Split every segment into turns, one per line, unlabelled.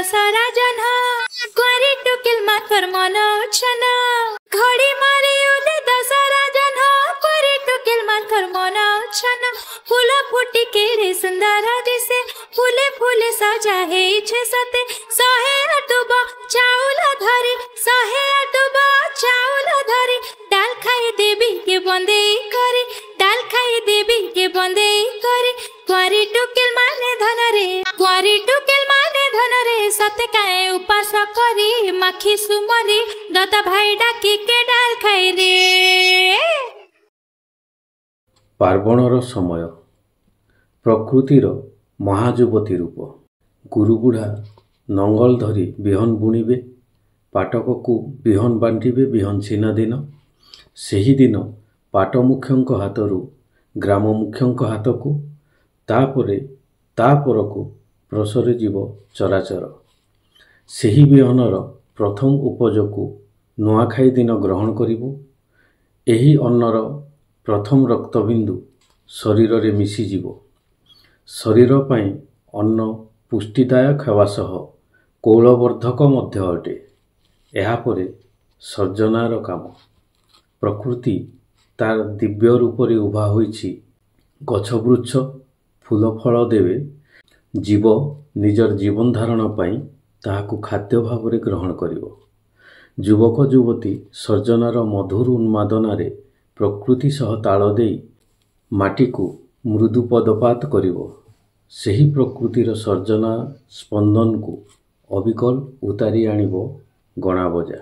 दशहरा जन्ह कुआरी टुकिल माथर मन छन घड़ी मारी उदे दशहरा जन्ह कुआरी टुकिल माथर मन छन फूल फुटी केड़े सुंदर दिसे फूले फूले सजा है छे सते सहे अटुब चाउल धरी सहे अटुब चाउल धरी डाल खाई देवी के बंदे करे डाल खाई देवी के बंदे करे कुआरी टुकिल माने धन रे कुआरी टुकिल माने धन रे सते काए उपास करी माखी सुमरी दादा भाई डाकी के डाल खाई रे।
पार्वणर समय प्रकृतिर महाजुवती रूप गुरुबुढ़ा नंगल धरी बिहन बुणिबे पाटक को बिहन बांटिबे बिहन छिना दिन सेही दिन पाट मुख्यंक हाथरू ग्राम मुख्यंक हाथकू तापरे तापरकू प्रसरे जीव चराचर सेही बिहनर प्रथम उपजकू नुआखाई दिन ग्रहण करिबु एही अन्नर प्रथम रक्तबिंदु शरीर रे मिसिଯିव शरीर पाई अन्न पुष्टिदायक हेवा सह कौलवर्धक मध्य अटे। एहापरे सर्जनार काम प्रकृति तार दिव्य रूप रे उभा होइछि गछ वृक्ष फूल फल देवे जीव निजर जीवन धारण पाई ताहाकू खाद्य भाव रे ग्रहण करिवो। युवक युवती सर्जनार मधुर उन्मादनारे प्रकृति सह ताल देई माटी को मृदु पदपात करिवो सेही प्रकृतिर सर्जना स्पंदन को अविकल उतारी आनिबो गणा बजा।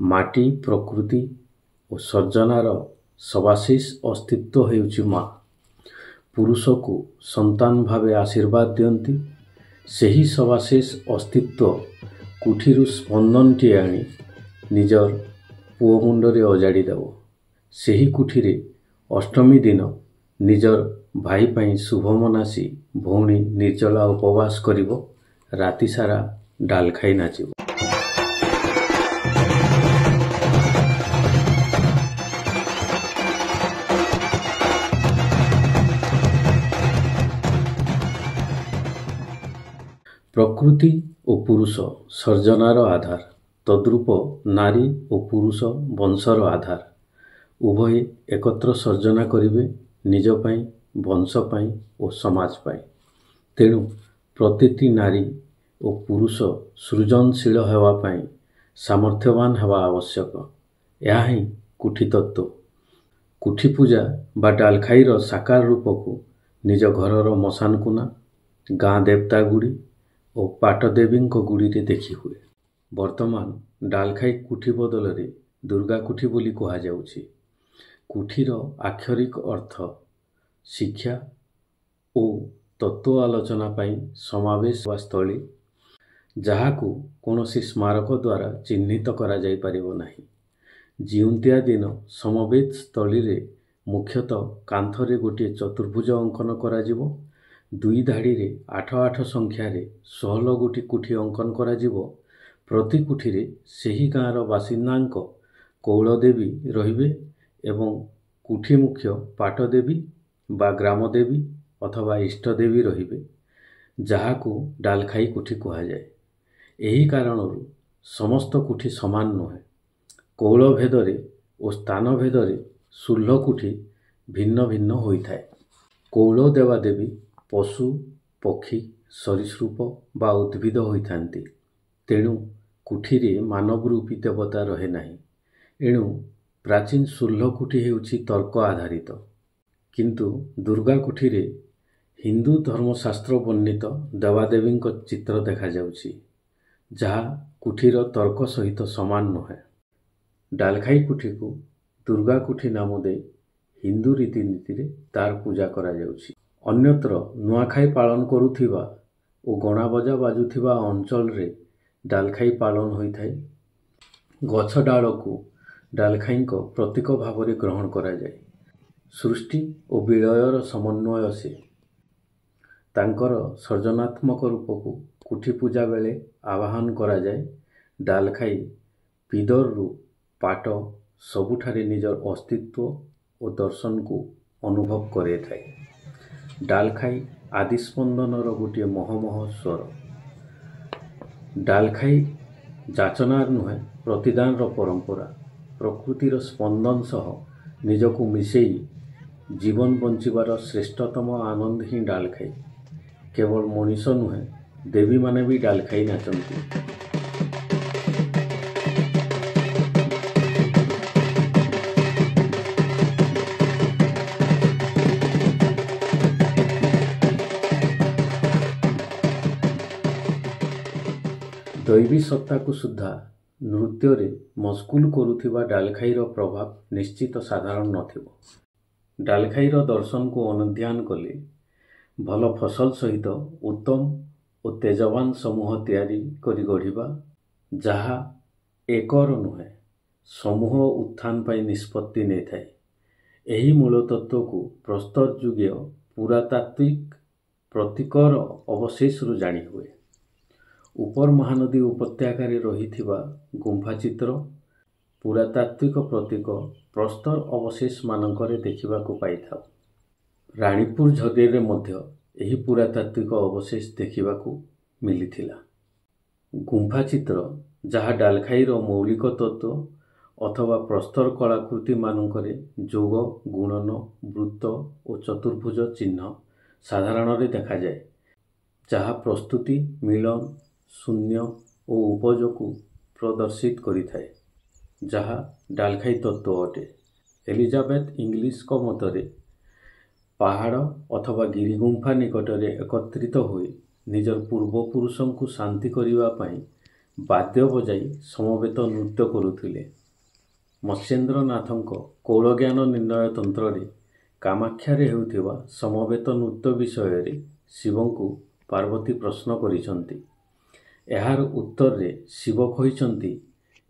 माटी प्रकृति और सर्जनार सवाशिष अस्तित्व हेउछि माँ पुरुष को संतान भावे आशीर्वाद दियंती सेही सवाशेष अस्तित्व कुठीरू स्पंदनटी आनी निजर पुओ मुंडरे अजाड़ी देव सेही कुठीरे अष्टमी दिन निजर भाई पाई शुभ मनासी भौणी निर्जला उपवास करिवो राति सारा डाल खाई नाचिबो। प्रकृति और पुरुष सर्जनार आधार तद्रूप नारी और पुरुष वंशर आधार उभय एकत्र सर्जना करिवे निज पाई वंश पाई और समाज पाई तेणु प्रतिटी नारी और पुरुष सृजनशील हेवा पाई सामर्थ्यवान हेवा आवश्यक। यह ही कुठी तत्व कुठी पूजा बा डालखाईर साकार रूप को निज घरर मशान कुना गाँ देवता गुड़ी और पाटदेवी गुड़ी रे देखी हुए। वर्तमान डालखाई कुठी बदल रे दुर्गा कुठी बोली कहा जाउछि। कुठीर आक्षरिक अर्थ शिक्षा और तत्व आलोचना पाई समावेश वा स्थली जहाकू कोनोसी स्मारक द्वारा चिन्हित करा जाई परिबो नाही। जिउंतिया दिन समवेत स्थली रे मुख्यतः कांथरे गोटे चतुर्भुज अंकन करा जिवो दुई धाड़ी रे 8 संख्या रे 16 गोटी कुठी अंकन करा जिवो प्रति कुठी रे सेही गाँर बासिंदांक कौलदेवी रहिबे एवं कुठी मुख्य पाटदेवी बा ग्रामदेवी अथवा इष्टदेवी रहिबे जहाकू डालखाई कुठी कहा जाए। एही कारणरू समस्त कुठी समान नहे कौल भेदरे और स्थान भेदरे सुल्ह कुठी भिन्न भिन्न होइथाए। कौल देवादेवी पशु पक्षी सरीसृप बा उद्भिद होइथांती तेणु कुठीरे मानव रूपी देवता रहे नाही। एणु प्राचीन सुल्ह कुठी हेउछि तर्क आधारित किंतु दुर्गा कुठीरे हिंदू धर्मशास्त्र वर्णित देवादेवी चित्र देखा जाउछि जहा कुठीर तर्क सहित समान नहे। डालखाई कुठी को दुर्गा कुठी नाम दे हिंदू रीतिनीति रे तार पूजा करा जाउछि। अन्यत्र नुआखाई पालन करुथिबा और गणा बजा बाजुथिबा अंचल रे डालखाई पालन होइथाय। गछ डाल को डालखाई प्रतीक भाव रे ग्रहण करा जाए। सृष्टि और विलयर समन्वय से तांकर सर्जनात्मक रूप को कुठी पूजा बेले आवाहन करा जाए। डालखाई पिदर रु पाट ସବୁଠାରେ ନିଜର ଅସ୍ତିତ୍ୱ ଓ ଦର୍ଶନକୁ ଅନୁଭବ କରାଇଥାଏ। ଡାଲଖାଇ ଆଦି ସ୍ପନ୍ଦନର ଗୋଟିଏ ମହମହ ସ୍ୱର। ଡାଲଖାଇ ଯାଚନାର ନୁହେଁ, ପ୍ରତିଦାନର ପରମ୍ପରା। ପ୍ରକୃତିର ସ୍ପନ୍ଦନ ସହ ନିଜକୁ ମିଶେଇ ଜୀବନ ବଞ୍ଚିବାର ଶ୍ରେଷ୍ଠତମ ଆନନ୍ଦ ହିଁ ଡାଲଖାଇ। କେବଳ ମଣିଷ ନୁହେଁ, ଦେବୀମାନେ ବି ଡାଲଖାଇ ନାଚନ୍ତି। ଦୈବୀ ସତ୍ତାକୁ ସୁଦ୍ଧା ନୃତ୍ୟରେ ମସଗୁଲ କରୁଥିବା ଡାଲଖାଇର ପ୍ରଭାବ ନିଶ୍ଚିତ ସାଧାରଣ ନଥିବ। ଡାଲଖାଇର ଦର୍ଶନକୁ ଅନୁଧ୍ୟାନ କଲେ ଭଲ ଫସଲ ସହିତ ଉତ୍ତମ ଓ ତେଜବାନ ସମୂହ ତିଆରି କରି ଗଢ଼ିବା, ଯାହା ଏକର ନୁହେଁ, ସମୂହ ଉତ୍ଥାନ ପାଇଁ ନିଷ୍ପତ୍ତି ନେଇଥାଏ। ଏହି ମୂଳତତ୍ତ୍ୱକୁ ପ୍ରସ୍ତର ଯୁଗୀୟ ପୁରାତାତ୍ତ୍ୱିକ ପ୍ରତୀକର ଅବଶେଷରୁ ଜାଣିହୁଏ। ଉପର ମହାନଦୀ ଉପତ୍ୟକାରେ ରହିଥିବା ଗୁମ୍ଫାଚିତ୍ର, ପୁରାତାତ୍ତ୍ୱିକ ପ୍ରତୀକ ପ୍ରସ୍ତର ଅବଶେଷମାନଙ୍କରେ ଦେଖିବାକୁ ପାଇଥାଉ। ରାଣୀପୁର ଝରିରେ ମଧ୍ୟ ଏହି ପୁରାତାତ୍ତ୍ୱିକ ଅବଶେଷ ଦେଖିବାକୁ ମିଳିଥିଲା। ଗୁମ୍ଫାଚିତ୍ର, ଯାହା ଡାଲଖାଇର ମୌଳିକ ତତ୍ତ୍ୱ ଅଥବା ପ୍ରସ୍ତର କଳାକୃତିମାନଙ୍କରେ ଯୋଗ, ଗୁଣନ, ବୃତ୍ତ ଓ ଚତୁର୍ଭୁଜ ଚିହ୍ନ ସାଧାରଣରେ ଦେଖାଯାଏ, ଯାହା ପ୍ରସ୍ତୁତି, ମିଳନ, ଶୂନ୍ୟ ଓ ଉପଜକୁ ପ୍ରଦର୍ଶିତ କରିଥାଏ, ଯାହା ଡାଲଖାଇ ତତ୍ତ୍ୱ ଅଟେ। ଏଲିଜାବେଥ ଇଂଲିଶଙ୍କ ମତରେ, ପାହାଡ଼ ଅଥବା ଗିରିଗୁମ୍ଫା ନିକଟରେ ଏକତ୍ରିତ ହୋଇ ନିଜର ପୂର୍ବପୁରୁଷଙ୍କୁ ଶାନ୍ତି କରିବା ପାଇଁ ବାଦ୍ୟ ବଜାଇ ସମବେତ ନୃତ୍ୟ କରୁଥିଲେ। ମତ୍ସ୍ୟେନ୍ଦ୍ରନାଥଙ୍କ କୌଳଜ୍ଞାନ ନିର୍ଣ୍ଣୟ ତନ୍ତ୍ରରେ କାମାକ୍ଷାରେ ହେଉଥିବା ସମବେତ ନୃତ୍ୟ ବିଷୟରେ ଶିବଙ୍କୁ ପାର୍ବତୀ ପ୍ରଶ୍ନ କରିଛନ୍ତି। ଏହାର ଉତ୍ତରରେ ଶିବ କହିଛନ୍ତି,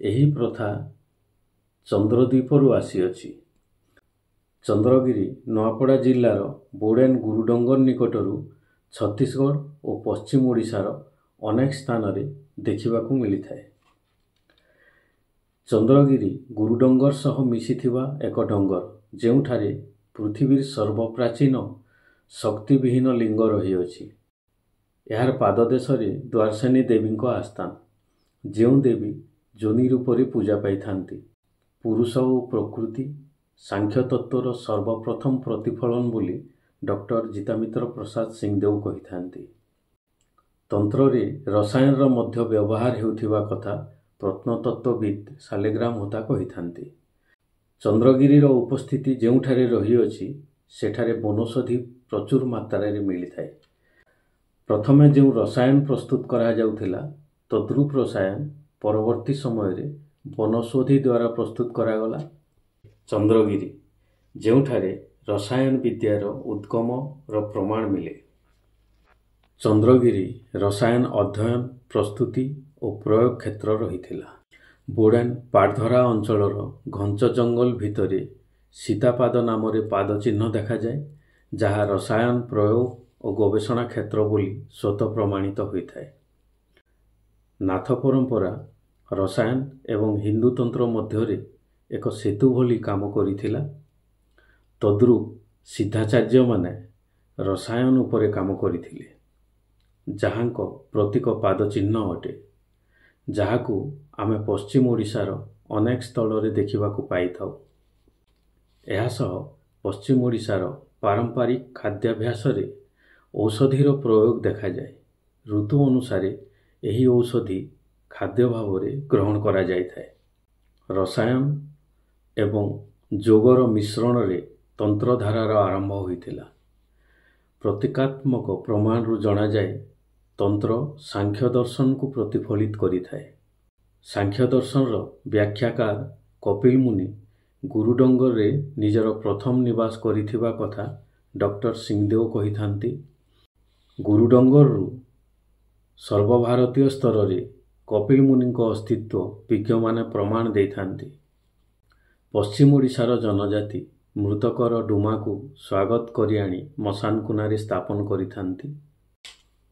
ଏହି ପ୍ରଥା ଚନ୍ଦ୍ରଦ୍ୱୀପରୁ ଆସିଅଛି। ଚନ୍ଦ୍ରଗିରି ନୂଆପଡ଼ା ଜିଲ୍ଲାର ବୋଡ଼େନ ଗୁରୁଡଙ୍ଗର ନିକଟରୁ ଛତିଶଗଡ଼ ଓ ପଶ୍ଚିମ ଓଡ଼ିଶାର ଅନେକ ସ୍ଥାନରେ ଦେଖିବାକୁ ମିଳିଥାଏ। ଚନ୍ଦ୍ରଗିରି ଗୁରୁଡଙ୍ଗର ସହ ମିଶିଥିବା ଏକ ଡଙ୍ଗର, ଯେଉଁଠାରେ ପୃଥିବୀର ସର୍ବପ୍ରାଚୀନ ଶକ୍ତିବିହୀନ ଲିଙ୍ଗ ରହିଅଛି। ଏହାର ପାଦଦେଶରେ ଦ୍ୱାରସେନୀ ଦେବୀଙ୍କ ଆସ୍ଥାନ, ଯେଉଁ ଦେବୀ ଯୋନି ରୂପରେ ପୂଜା ପାଇଥାନ୍ତି। ପୁରୁଷ ଓ ପ୍ରକୃତି ସାଂଖ୍ୟ ତତ୍ତ୍ୱର ସର୍ବପ୍ରଥମ ପ୍ରତିଫଳନ ବୋଲି ଡକ୍ଟର ଜିତାମିତ୍ର ପ୍ରସାଦ ସିଂଦେଓ କହିଥାନ୍ତି। ତନ୍ତ୍ରରେ ରସାୟନର ମଧ୍ୟ ବ୍ୟବହାର ହେଉଥିବା କଥା ପ୍ରତ୍ନତତ୍ତ୍ୱବିତ୍ ଶାଲିଗ୍ରାମ ହୋତା କହିଥାନ୍ତି। ଚନ୍ଦ୍ରଗିରିର ଉପସ୍ଥିତି ଯେଉଁଠାରେ ରହିଅଛି, ସେଠାରେ ବନୌଷଧି ପ୍ରଚୁର ମାତ୍ରାରେ ମିଳିଥାଏ। ପ୍ରଥମେ ଯେଉଁ ରସାୟନ ପ୍ରସ୍ତୁତ କରାଯାଉଥିଲା, ତଦ୍ରୂପ ରସାୟନ ପରବର୍ତ୍ତୀ ସମୟରେ ବନୌଷଧି ଦ୍ୱାରା ପ୍ରସ୍ତୁତ କରାଗଲା। ଚନ୍ଦ୍ରଗିରି, ଯେଉଁଠାରେ ରସାୟନ ବିଦ୍ୟାର ଉଦ୍ଗମର ପ୍ରମାଣ ମିଳେ। ଚନ୍ଦ୍ରଗିରି ରସାୟନ ଅଧ୍ୟୟନ, ପ୍ରସ୍ତୁତି ଓ ପ୍ରୟୋଗ କ୍ଷେତ୍ର ରହିଥିଲା। ବୋଡ଼େନ ପାଟଧରା ଅଞ୍ଚଳର ଘଞ୍ଚ ଜଙ୍ଗଲ ଭିତରେ ସୀତାପାଦ ନାମରେ ପାଦଚିହ୍ନ ଦେଖାଯାଏ, ଯାହା ରସାୟନ ପ୍ରୟୋଗ ଓ ଗବେଷଣା କ୍ଷେତ୍ର ବୋଲି ସ୍ୱତଃ ପ୍ରମାଣିତ ହୋଇଥାଏ। ନାଥ ପରମ୍ପରା ରସାୟନ ଏବଂ ହିନ୍ଦୁତନ୍ତ୍ର ମଧ୍ୟରେ ଏକ ସେତୁ ଭଳି କାମ କରିଥିଲା। ତଦ୍ରୂପ ସିଦ୍ଧାଚାର୍ଯ୍ୟମାନେ ରସାୟନ ଉପରେ କାମ କରିଥିଲେ, ଯାହାଙ୍କ ପ୍ରତୀକ ପାଦଚିହ୍ନ ଅଟେ, ଯାହାକୁ ଆମେ ପଶ୍ଚିମ ଓଡ଼ିଶାର ଅନେକ ସ୍ଥଳରେ ଦେଖିବାକୁ ପାଇଥାଉ। ଏହା ସହ ପଶ୍ଚିମ ଓଡ଼ିଶାର ପାରମ୍ପରିକ ଖାଦ୍ୟାଭ୍ୟାସରେ ଔଷଧିର ପ୍ରୟୋଗ ଦେଖାଯାଏ। ଋତୁ ଅନୁସାରେ ଏହି ଔଷଧି ଖାଦ୍ୟ ଭାବରେ ଗ୍ରହଣ କରାଯାଇଥାଏ। ରସାୟନ ଏବଂ ଯୋଗର ମିଶ୍ରଣରେ ତନ୍ତ୍ରଧାରାର ଆରମ୍ଭ ହୋଇଥିଲା। ପ୍ରତୀକାତ୍ମକ ପ୍ରମାଣରୁ ଜଣାଯାଏ, ତନ୍ତ୍ର ସାଂଖ୍ୟ ଦର୍ଶନକୁ ପ୍ରତିଫଳିତ କରିଥାଏ। ସାଂଖ୍ୟ ଦର୍ଶନର ବ୍ୟାଖ୍ୟାକାର କପିଲ ମୁନି ଗୁରୁଡଙ୍ଗରରେ ନିଜର ପ୍ରଥମ ନିବାସ କରିଥିବା କଥା ଡକ୍ଟର ସିଂଦେଓ କହିଥାନ୍ତି। ଗୁରୁଡଙ୍ଗରରୁ ସର୍ବଭାରତୀୟ ସ୍ତରରେ କପିଲ ମୁନିଙ୍କ ଅସ୍ତିତ୍ୱ ବିଜ୍ଞମାନେ ପ୍ରମାଣ ଦେଇଥାନ୍ତି। ପଶ୍ଚିମ ଓଡ଼ିଶାର ଜନଜାତି ମୃତକର ଡୁମାକୁ ସ୍ୱାଗତ କରି ଆଣି ମଶାନ କୁନାରେ ସ୍ଥାପନ କରିଥାନ୍ତି।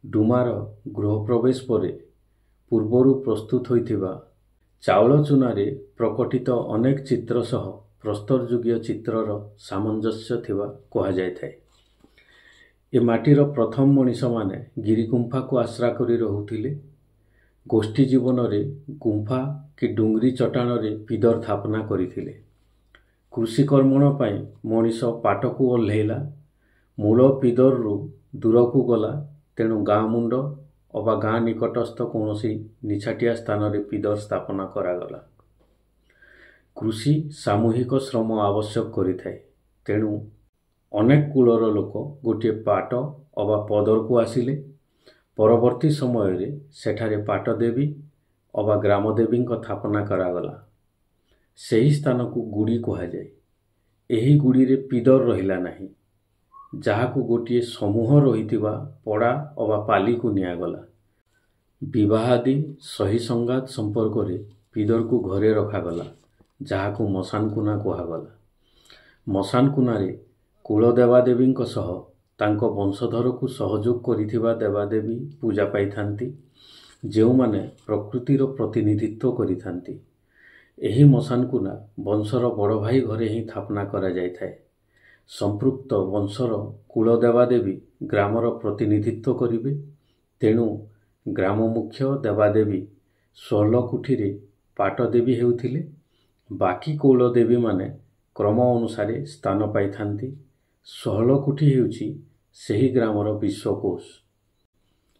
ଡୁମାର ଗୃହପ୍ରବେଶ ପରେ ପୂର୍ବରୁ ପ୍ରସ୍ତୁତ ହୋଇଥିବା ଚାଉଳ ଚୂନାରେ ପ୍ରକଟିତ ଅନେକ ଚିତ୍ର ସହ ପ୍ରସ୍ତର ଯୁଗୀୟ ଚିତ୍ରର ସାମଞ୍ଜସ୍ୟ ଥିବା କୁହାଯାଇଥାଏ। ଏ ମାଟିର ପ୍ରଥମ ମଣିଷମାନେ ଗିରିଗୁମ୍ଫାକୁ ଆଶ୍ରା କରି ରହୁଥିଲେ। ଗୋଷ୍ଠୀ ଜୀବନରେ ଗୁମ୍ଫା କି ଡୁଙ୍ଗରି ଚଟାଣରେ ପିଦର ଥାପନା କରିଥିଲେ। କୃଷିକର୍ମଣ ପାଇଁ ମଣିଷ ପାଟକୁ ଓହ୍ଲେଇଲା, ମୂଳ ପିଦରରୁ ଦୂରକୁ ଗଲା। ତେଣୁ ଗାଁ ମୁଣ୍ଡ ଅବା ଗାଁ ନିକଟସ୍ଥ କୌଣସି ନିଛାଟିଆ ସ୍ଥାନରେ ପିଦର ସ୍ଥାପନା କରାଗଲା। କୃଷି ସାମୂହିକ ଶ୍ରମ ଆବଶ୍ୟକ କରିଥାଏ। ତେଣୁ ଅନେକ କୂଳର ଲୋକ ଗୋଟିଏ ପାଟ ଅବା ପଦରକୁ ଆସିଲେ। ପରବର୍ତ୍ତୀ ସମୟରେ ସେଠାରେ ପାଟଦେବୀ ଅବା ଗ୍ରାମଦେବୀଙ୍କ ସ୍ଥାପନା କରାଗଲା। ସେହି ସ୍ଥାନକୁ ଗୁଡ଼ି କୁହାଯାଏ। ଏହି ଗୁଡ଼ିରେ ପିଦର ରହିଲା ନାହିଁ, ଯାହାକୁ ଗୋଟିଏ ସମୂହ ରହିଥିବା ପଡ଼ା ଅବା ପାଲିକୁ ନିଆଗଲା। ବିବାହାଦି ସହି ସଂଗାତ ସମ୍ପର୍କରେ ପିଦରକୁ ଘରେ ରଖାଗଲା, ଯାହାକୁ ମଶାନକୁନା କୁହାଗଲା। ମଶାନକୁନାରେ କୁଳ ଦେବାଦେବୀଙ୍କ ସହ ତାଙ୍କ ବଂଶଧରକୁ ସହଯୋଗ କରିଥିବା ଦେବାଦେବୀ ପୂଜା ପାଇଥାନ୍ତି, ଯେଉଁମାନେ ପ୍ରକୃତିର ପ୍ରତିନିଧିତ୍ୱ କରିଥାନ୍ତି। ଏହି ମଶାନକୁନା ବଂଶର ବଡ଼ ଭାଇ ଘରେ ହିଁ ସ୍ଥାପନା କରାଯାଇଥାଏ। ସମ୍ପୃକ୍ତ ବଂଶର କୁଳ ଦେବାଦେବୀ ଗ୍ରାମର ପ୍ରତିନିଧିତ୍ୱ କରିବେ। ତେଣୁ ଗ୍ରାମ ମୁଖ୍ୟ ଦେବାଦେବୀ 16 କୋଠିରେ ପାଟଦେବୀ ହେଉଥିଲେ। ବାକି କୌଳ ଦେବୀମାନେ କ୍ରମ ଅନୁସାରେ ସ୍ଥାନ ପାଇଥାନ୍ତି। 16 କୋଠି ହେଉଛି ସେହି ଗ୍ରାମର ବିଶ୍ୱକୋଷ।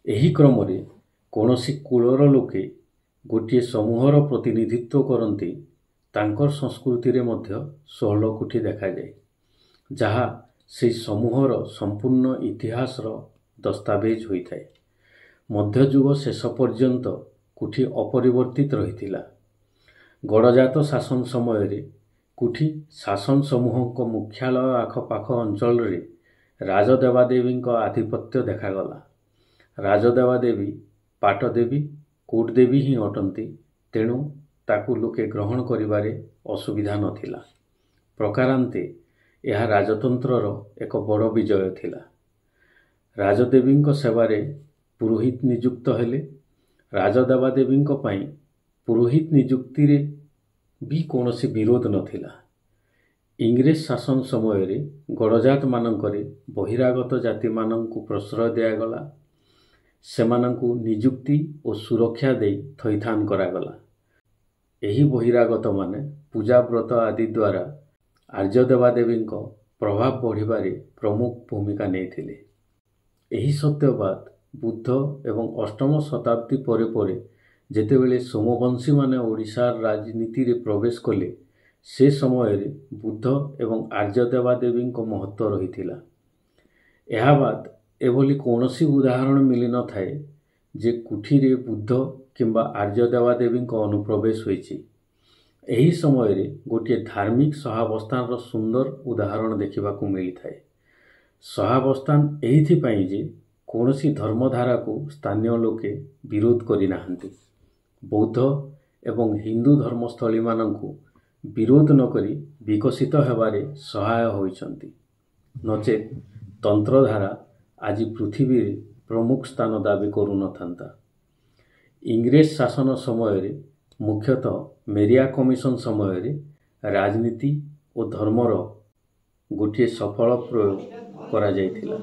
ଏହି କ୍ରମରେ କୌଣସି କୂଳର ଲୋକେ ଗୋଟିଏ ସମୂହର ପ୍ରତିନିଧିତ୍ୱ କରନ୍ତି। ତାଙ୍କର ସଂସ୍କୃତିରେ ମଧ୍ୟ 16 କୋଠି ଦେଖାଯାଏ, ଯାହା ସେହି ସମୂହର ସମ୍ପୂର୍ଣ୍ଣ ଇତିହାସର ଦସ୍ତାବେଜ ହୋଇଥାଏ। ମଧ୍ୟଯୁଗ ଶେଷ ପର୍ଯ୍ୟନ୍ତ କୋଠି ଅପରିବର୍ତ୍ତିତ ରହିଥିଲା। ଗଡ଼ଜାତ ଶାସନ ସମୟରେ କୋଠି ଶାସନ ସମୂହଙ୍କ ମୁଖ୍ୟାଳୟ ଆଖପାଖ ଅଞ୍ଚଳରେ ରାଜଦେବାଦେବୀଙ୍କ ଆଧିପତ୍ୟ ଦେଖାଗଲା। ରାଜଦେବାଦେବୀ ପାଟଦେବୀ କୋଟଦେବୀ ହିଁ ଅଟନ୍ତି। ତେଣୁ ତାକୁ ଲୋକେ ଗ୍ରହଣ କରିବାରେ ଅସୁବିଧା ନଥିଲା। ପ୍ରକାରାନ୍ତେ ଏହା ରାଜତନ୍ତ୍ରର ଏକ ବଡ଼ ବିଜୟ ଥିଲା। ରାଜଦେବୀଙ୍କ ସେବାରେ ପୁରୋହିତ ନିଯୁକ୍ତ ହେଲେ। ରାଜଦେବାଦେବୀଙ୍କ ପାଇଁ ପୁରୋହିତ ନିଯୁକ୍ତିରେ ବି କୌଣସି ବିରୋଧ ନଥିଲା। ଇଂରେଜ ଶାସନ ସମୟରେ ଗଡ଼ଜାତମାନଙ୍କରେ ବହିରାଗତ ଜାତିମାନଙ୍କୁ ପ୍ରଶ୍ରୟ ଦିଆଗଲା। ସେମାନଙ୍କୁ ନିଯୁକ୍ତି ଓ ସୁରକ୍ଷା ଦେଇ ଥଇଥାନ କରାଗଲା। ଏହି ବହିରାଗତମାନେ ପୂଜା ବ୍ରତ ଆଦି ଦ୍ୱାରା ଆର୍ଯ୍ୟ ଦେବାଦେବୀଙ୍କ ପ୍ରଭାବ ବଢ଼ିବାରେ ପ୍ରମୁଖ ଭୂମିକା ନେଇଥିଲେ। ଏହି ସତ୍ୟବାଦ ବୁଦ୍ଧ ଏବଂ ଅଷ୍ଟମ ଶତାବ୍ଦୀ ପରେ ପରେ ଯେତେବେଳେ ସୋମବଂଶୀମାନେ ଓଡ଼ିଶାର ରାଜନୀତିରେ ପ୍ରବେଶ କଲେ, ସେ ସମୟରେ ବୁଦ୍ଧ ଏବଂ ଆର୍ଯ୍ୟ ଦେବାଦେବୀଙ୍କ ମହତ୍ତ୍ୱ ରହିଥିଲା। ଏହା ବାଦ ଏଭଳି କୌଣସି ଉଦାହରଣ ମିଳିନଥାଏ ଯେ କୋଠିରେ ବୁଦ୍ଧ କିମ୍ବା ଆର୍ଯ୍ୟ ଦେବାଦେବୀଙ୍କ ଅନୁପ୍ରବେଶ ହୋଇଛି। ଏହି ସମୟରେ ଗୋଟିଏ ଧାର୍ମିକ ସହାବସ୍ଥାନର ସୁନ୍ଦର ଉଦାହରଣ ଦେଖିବାକୁ ମିଳିଥାଏ। ସହାବସ୍ଥାନ ଏଇଥିପାଇଁ ଯେ କୌଣସି ଧର୍ମଧାରାକୁ ସ୍ଥାନୀୟ ଲୋକେ ବିରୋଧ କରିନାହାନ୍ତି। ବୌଦ୍ଧ ଏବଂ ହିନ୍ଦୁ ଧର୍ମସ୍ଥଳୀମାନଙ୍କୁ ବିରୋଧ ନକରି ବିକଶିତ ହେବାରେ ସହାୟ ହୋଇଛନ୍ତି। ନଚେତ୍ ତନ୍ତ୍ରଧାରା ଆଜି ପୃଥିବୀରେ ପ୍ରମୁଖ ସ୍ଥାନ ଦାବି କରୁନଥାନ୍ତା। ଇଂରେଜ ଶାସନ ସମୟରେ ମୁଖ୍ୟତଃ ମେରିଆ କମିଶନ ସମୟରେ ରାଜନୀତି ଓ ଧର୍ମର ଗୋଟିଏ ସଫଳ ପ୍ରୟୋଗ କରାଯାଇଥିଲା।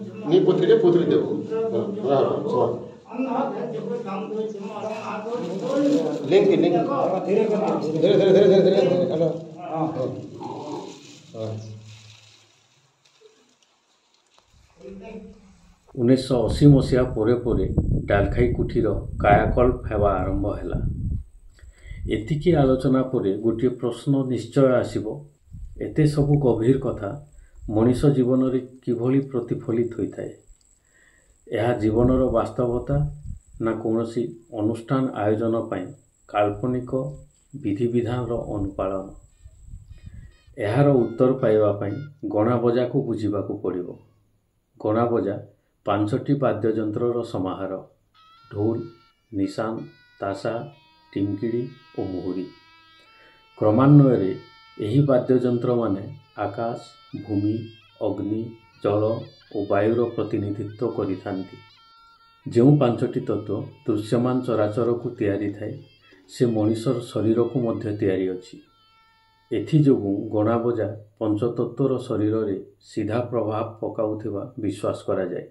ଉଣେଇଶହ 80 ମସିହା ପରେ ପରେ ଡାଲଖାଇ କୋଠିର କାୟାକଳ୍ପ ହେବା ଆରମ୍ଭ ହେଲା। ଏତିକି ଆଲୋଚନା ପରେ ଗୋଟିଏ ପ୍ରଶ୍ନ ନିଶ୍ଚୟ ଆସିବ, ଏତେ ସବୁ ଗଭୀର କଥା ମଣିଷ ଜୀବନରେ କିଭଳି ପ୍ରତିଫଳିତ ହୋଇଥାଏ? ଏହା ଜୀବନର ବାସ୍ତବତା ନା କୌଣସି ଅନୁଷ୍ଠାନ ଆୟୋଜନ ପାଇଁ କାଳ୍ପନିକ ବିଧିବିଧାନର ଅନୁପାଳନ? ଏହାର ଉତ୍ତର ପାଇବା ପାଇଁ ଗଣାବଜାକୁ ବୁଝିବାକୁ ପଡ଼ିବ। ଗଣାବଜା 5ଟି ବାଦ୍ୟଯନ୍ତ୍ରର ସମାହାର: ଢୋଲ, ନିଶାନ, ତାସା, ଟିମ୍କିଡ଼ି ଓ ମୁହୁରୀ। କ୍ରମାନ୍ୱୟରେ ଏହି ବାଦ୍ୟଯନ୍ତ୍ରମାନେ ଆକାଶ, ଭୂମି, ଅଗ୍ନି, ଜଳ ଓ ବାୟୁର ପ୍ରତିନିଧିତ୍ୱ କରିଥାନ୍ତି। ଯେଉଁ 5ଟି ତତ୍ତ୍ୱ ଦୃଶ୍ୟମାନ ଚରାଚରକୁ ତିଆରି ଥାଏ, ସେ ମଣିଷର ଶରୀରକୁ ମଧ୍ୟ ତିଆରି ଅଛି। ଏଥିଯୋଗୁଁ ଗଣାବଜା ପଞ୍ଚତତ୍ତ୍ୱର ଶରୀରରେ ସିଧା ପ୍ରଭାବ ପକାଉଥିବା ବିଶ୍ୱାସ କରାଯାଏ।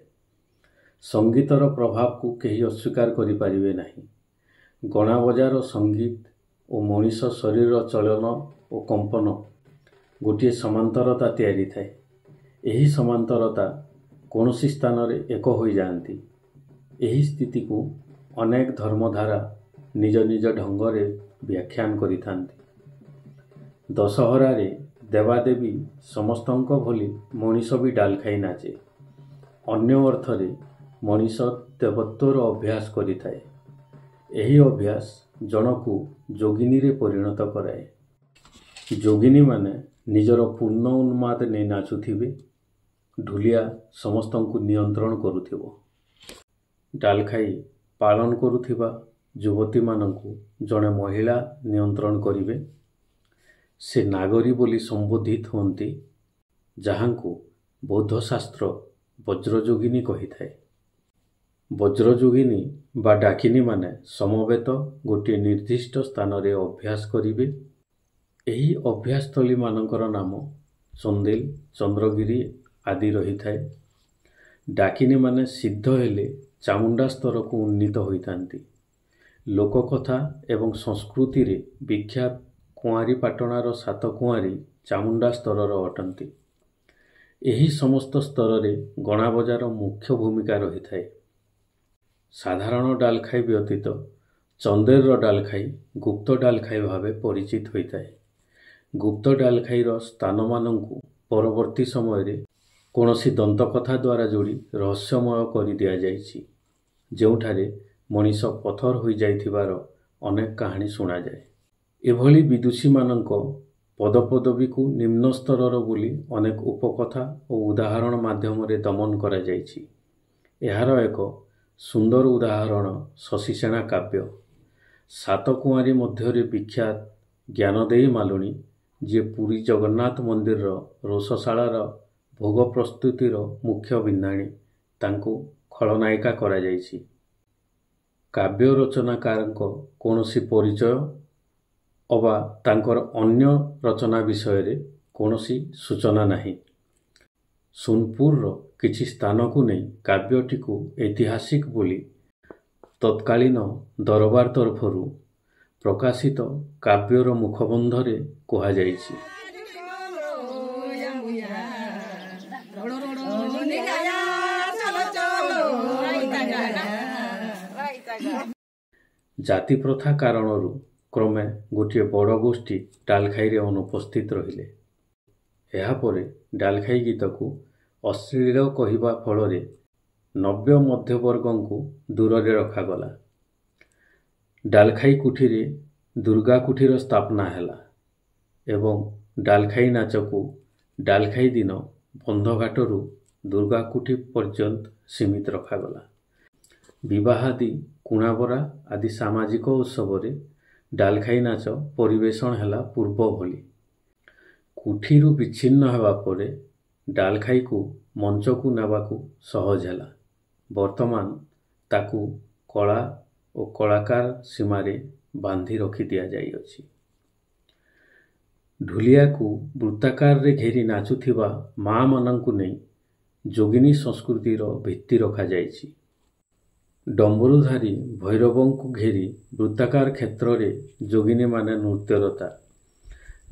ସଙ୍ଗୀତର ପ୍ରଭାବକୁ କେହି ଅସ୍ୱୀକାର କରିପାରିବେ ନାହିଁ। ଗଣାବଜାର ସଙ୍ଗୀତ ଓ ମଣିଷ ଶରୀରର ଚଳନ ଓ କମ୍ପନ ଗୋଟିଏ ସମାନ୍ତରତା ତିଆରିଥାଏ। ଏହି ସମାନ୍ତରତା କୌଣସି ସ୍ଥାନରେ ଏକ ହୋଇଯାଆନ୍ତି। ଏହି ସ୍ଥିତିକୁ ଅନେକ ଧର୍ମଧାରା ନିଜ ନିଜ ଢଙ୍ଗରେ ବ୍ୟାଖ୍ୟାନ କରିଥାନ୍ତି। ଦଶହରାରେ ଦେବାଦେବୀ ସମସ୍ତଙ୍କ ଭଳି ମଣିଷ ବି ଡାଲ ଖାଇ ନାଚେ। ଅନ୍ୟ ଅର୍ଥରେ ମଣିଷ ଦେବତ୍ୱର ଅଭ୍ୟାସ କରିଥାଏ। ଏହି ଅଭ୍ୟାସ ଜଣକୁ ଯୋଗିନୀରେ ପରିଣତ କରାଏ। ଯୋଗିନୀମାନେ ନିଜର ପୂର୍ଣ୍ଣ ଉନ୍ମାଦ ନେଇ ନାଚୁଥିବେ। ଢୁଲିଆ ସମସ୍ତଙ୍କୁ ନିୟନ୍ତ୍ରଣ କରୁଥିବ। ଡାଲଖାଇ ପାଳନ କରୁଥିବା ଯୁବତୀମାନଙ୍କୁ ଜଣେ ମହିଳା ନିୟନ୍ତ୍ରଣ କରିବେ। ସେ ନାଗରୀ ବୋଲି ସମ୍ବୋଧିତ ହୁଅନ୍ତି, ଯାହାଙ୍କୁ ବୌଦ୍ଧଶାସ୍ତ୍ର ବଜ୍ରଯୋଗିନୀ କହିଥାଏ। ବଜ୍ରଯୋଗିନୀ ବା ଡାକିନୀମାନେ ସମବେତ ଗୋଟିଏ ନିର୍ଦ୍ଦିଷ୍ଟ ସ୍ଥାନରେ ଅଭ୍ୟାସ କରିବେ। ଏହି ଅଭ୍ୟାସସ୍ଥଳୀମାନଙ୍କର ନାମ ଚନ୍ଦେଲ, ଚନ୍ଦ୍ରଗିରି ଆଦି ରହିଥାଏ। ଡାକିନୀମାନେ ସିଦ୍ଧ ହେଲେ ଚାମୁଣ୍ଡା ସ୍ତରକୁ ଉନ୍ନୀତ ହୋଇଥାନ୍ତି। ଲୋକକଥା ଏବଂ ସଂସ୍କୃତିରେ ବିଖ୍ୟାତ କୁଆଁରୀପାଟଣାର ସାତକୁଆଁରୀ ଚାମୁଣ୍ଡା ସ୍ତରର ଅଟନ୍ତି। ଏହି ସମସ୍ତ ସ୍ତରରେ ଗଣାବଜାର ମୁଖ୍ୟ ଭୂମିକା ରହିଥାଏ। ସାଧାରଣ ଡାଲଖାଇ ବ୍ୟତୀତ ଚନ୍ଦେଲର ଡାଲଖାଇ ଗୁପ୍ତ ଡାଲଖାଇ ଭାବେ ପରିଚିତ ହୋଇଥାଏ। ଗୁପ୍ତ ଡାଲଖାଇର ସ୍ଥାନମାନଙ୍କୁ ପରବର୍ତ୍ତୀ ସମୟରେ କୌଣସି ଦନ୍ତକଥା ଦ୍ୱାରା ଯୋଡ଼ି ରହସ୍ୟମୟ କରିଦିଆଯାଇଛି, ଯେଉଁଠାରେ ମଣିଷ ପଥର ହୋଇଯାଇଥିବାର ଅନେକ କାହାଣୀ ଶୁଣାଯାଏ। ଏଭଳି ବିଦୁଷୀମାନଙ୍କ ପଦପଦବୀକୁ ନିମ୍ନ ସ୍ତରର ବୋଲି ଅନେକ ଉପକଥା ଓ ଉଦାହରଣ ମାଧ୍ୟମରେ ଦମନ କରାଯାଇଛି। ଏହାର ଏକ ସୁନ୍ଦର ଉଦାହରଣ ଶଶିସେଣା କାବ୍ୟ। ସାତକୁଆଁରୀ ମଧ୍ୟରେ ବିଖ୍ୟାତ ଜ୍ଞାନଦେଈ ମାଲୁଣୀ, ଯିଏ ପୁରୀ ଜଗନ୍ନାଥ ମନ୍ଦିରର ରୋଷଶାଳାର ଭୋଗ ପ୍ରସ୍ତୁତିର ମୁଖ୍ୟ ବିନ୍ଧାଣୀ, ତାଙ୍କୁ ଖଳନାୟିକା କରାଯାଇଛି। କାବ୍ୟ ରଚନାକାରଙ୍କ କୌଣସି ପରିଚୟ ଅବା ତାଙ୍କର ଅନ୍ୟ ରଚନା ବିଷୟରେ କୌଣସି ସୂଚନା ନାହିଁ। ସୋନପୁରର କିଛି ସ୍ଥାନକୁ ନେଇ କାବ୍ୟଟିକୁ ଐତିହାସିକ ବୋଲି ତତ୍କାଳୀନ ଦରବାର ତରଫରୁ ପ୍ରକାଶିତ କାବ୍ୟର ମୁଖବନ୍ଧରେ କୁହାଯାଇଛି। ଜାତିପ୍ରଥା କାରଣରୁ କ୍ରମେ ଗୋଟିଏ ବଡ଼ ଗୋଷ୍ଠୀ ଡାଲଖାଇରେ ଅନୁପସ୍ଥିତ ରହିଲେ। ଏହାପରେ ଡାଲଖାଇ ଗୀତକୁ ଅଶ୍ଳୀଳ କହିବା ଫଳରେ ନବ୍ୟ ମଧ୍ୟବର୍ଗଙ୍କୁ ଦୂରରେ ରଖାଗଲା। ଡାଲଖାଇ କୁଠିରେ ଦୁର୍ଗା କୁଠିର ସ୍ଥାପନା ହେଲା ଏବଂ ଡାଲଖାଇ ନାଚକୁ ଡାଲଖାଇ ଦିନ ବନ୍ଧଘାଟରୁ ଦୁର୍ଗା କୁଠି ପର୍ଯ୍ୟନ୍ତ ସୀମିତ ରଖାଗଲା। ବିବାହାଦି, କୁଣାବରା ଆଦି ସାମାଜିକ ଉତ୍ସବରେ ଡାଲଖାଇ ନାଚ ପରିବେଷଣ ହେଲା ପୂର୍ବ ଭଳି। କୁଠିରୁ ବିଚ୍ଛିନ୍ନ ହେବା ପରେ ଡାଲଖାଇକୁ ମଞ୍ଚକୁ ନେବାକୁ ସହଜ ହେଲା। ବର୍ତ୍ତମାନ ତାକୁ କଳା ଓ କଳାକାର ସୀମାରେ ବାନ୍ଧି ରଖି ଦିଆଯାଇଅଛି। ଢୁଲିଆକୁ ବୃତ୍ତାକାରରେ ଘେରି ନାଚୁଥିବା ମା'ମାନଙ୍କୁ ନେଇ ଯୋଗିନୀ ସଂସ୍କୃତିର ଭିତ୍ତି ରଖାଯାଇଛି। ଡମ୍ବରୁଧାରୀ ଭୈରବଙ୍କୁ ଘେରି ବୃତ୍ତାକାର କ୍ଷେତ୍ରରେ ଯୋଗିନୀମାନେ ନୃତ୍ୟରତା,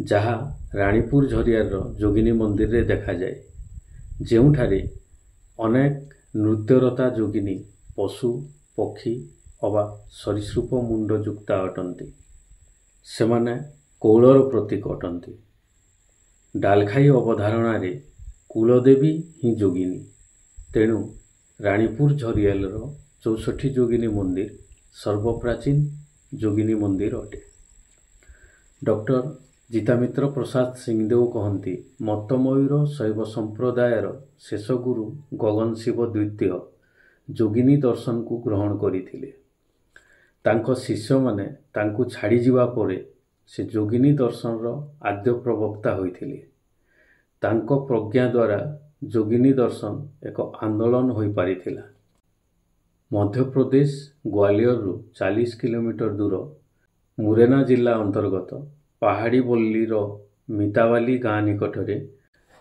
ଯାହା ରାଣୀପୁର ଝରିଆର ଯୋଗିନୀ ମନ୍ଦିରରେ ଦେଖାଯାଏ, ଯେଉଁଠାରେ ଅନେକ ନୃତ୍ୟରତା ଯୋଗିନୀ ପଶୁ, ପକ୍ଷୀ ଅବା ସରୀସୃପ ମୁଣ୍ଡ ଯୁକ୍ତା ଅଟନ୍ତି। ସେମାନେ କୌଳର ପ୍ରତୀକ ଅଟନ୍ତି। ଡାଲଖାଇ ଅବଧାରଣାରେ କୁଳଦେବୀ ହିଁ ଯୋଗିନୀ। ତେଣୁ ରାଣୀପୁର ଝରିଆଲର 64 ଯୋଗିନୀ ମନ୍ଦିର ସର୍ବପ୍ରାଚୀନ ଯୋଗିନୀ ମନ୍ଦିର ଅଟେ। ଡକ୍ଟର ଜିତାମିତ୍ର ପ୍ରସାଦ ସିଂଦେଓ କହନ୍ତି, ମତ୍ତମୟୂର ଶୈବ ସମ୍ପ୍ରଦାୟର ଶେଷ ଗୁରୁ ଗଗନ ଶିବ ଦ୍ୱିତୀୟ ଯୋଗିନୀ ଦର୍ଶନକୁ ଗ୍ରହଣ କରିଥିଲେ। ତାଙ୍କ ଶିଷ୍ୟମାନେ ତାଙ୍କୁ ଛାଡ଼ିଯିବା ପରେ ସେ ଯୋଗିନୀ ଦର୍ଶନର ଆଦ୍ୟ ପ୍ରବକ୍ତା ହୋଇଥିଲେ। ତାଙ୍କ ପ୍ରଜ୍ଞା ଦ୍ୱାରା ଯୋଗିନୀ ଦର୍ଶନ ଏକ ଆନ୍ଦୋଳନ ହୋଇପାରିଥିଲା। ମଧ୍ୟପ୍ରଦେଶ ଗ୍ୱାଲିୟରରୁ 40 କିଲୋମିଟର ଦୂର ମୁରେନା ଜିଲ୍ଲା ଅନ୍ତର୍ଗତ ପାହାଡ଼ିବଲ୍ଲୀର ମିତାବାଲି ଗାଁ ନିକଟରେ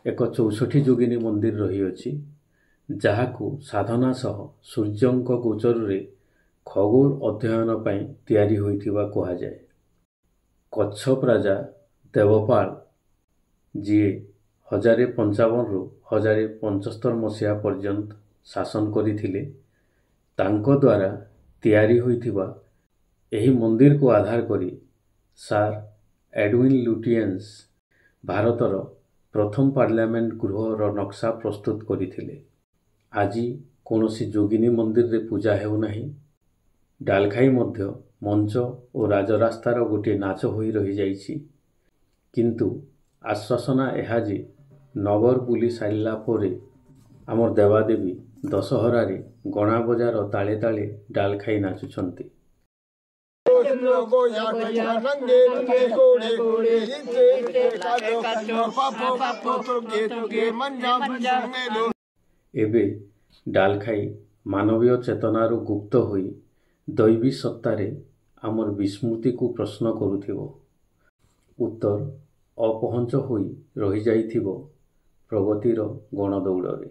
ଏକ 64 ଯୋଗିନୀ ମନ୍ଦିର ରହିଅଛି, ଯାହାକୁ ସାଧନା ସହ ସୂର୍ଯ୍ୟଙ୍କ ଗୋଚରରେ ଖଗୋଳ ଅଧ୍ୟୟନ ପାଇଁ ତିଆରି ହୋଇଥିବା କୁହାଯାଏ। କଚ୍ଛପ ରାଜା ଦେବପାଳ, ଯିଏ 1055ରୁ 1075 ମସିହା ପର୍ଯ୍ୟନ୍ତ ଶାସନ କରିଥିଲେ, ତାଙ୍କ ଦ୍ୱାରା ତିଆରି ହୋଇଥିବା ଏହି ମନ୍ଦିରକୁ ଆଧାର କରି ସାର୍ ଏଡୱିନ୍ ଲୁଟିଏନ୍ସ ଭାରତର ପ୍ରଥମ ପାର୍ଲାମେଣ୍ଟ ଗୃହର ନକ୍ସା ପ୍ରସ୍ତୁତ କରିଥିଲେ। ଆଜି କୌଣସି ଯୋଗିନୀ ମନ୍ଦିରରେ ପୂଜା ହେଉନାହିଁ। ଡାଲଖାଇ ମଧ୍ୟ ମଞ୍ଚ ଓ ରାଜରାସ୍ତାର ଗୋଟିଏ ନାଚ ହୋଇ ରହିଯାଇଛି। କିନ୍ତୁ ଆଶ୍ୱାସନା ଏହା ଯେ ନଗର ବୁଲି ସାରିଲା ପରେ ଆମର ଦେବାଦେବୀ ଦଶହରାରେ ଗଣା ବଜାର ତାଳେ ତାଳେ ଡାଲଖାଇ ନାଚୁଛନ୍ତି। ଏବେ ଡାଲଖାଇ ମାନବୀୟ ଚେତନାରୁ ଗୁପ୍ତ ହୋଇ ଦୈବୀ ସତ୍ତାରେ ଆମର ବିସ୍ମୃତିକୁ ପ୍ରଶ୍ନ କରୁଥିବ। ଉତ୍ତର ଅପହଞ୍ଚ ହୋଇ ରହିଯାଇଥିବ ପ୍ରଗତିର ଗଣଦୌଡ଼ରେ।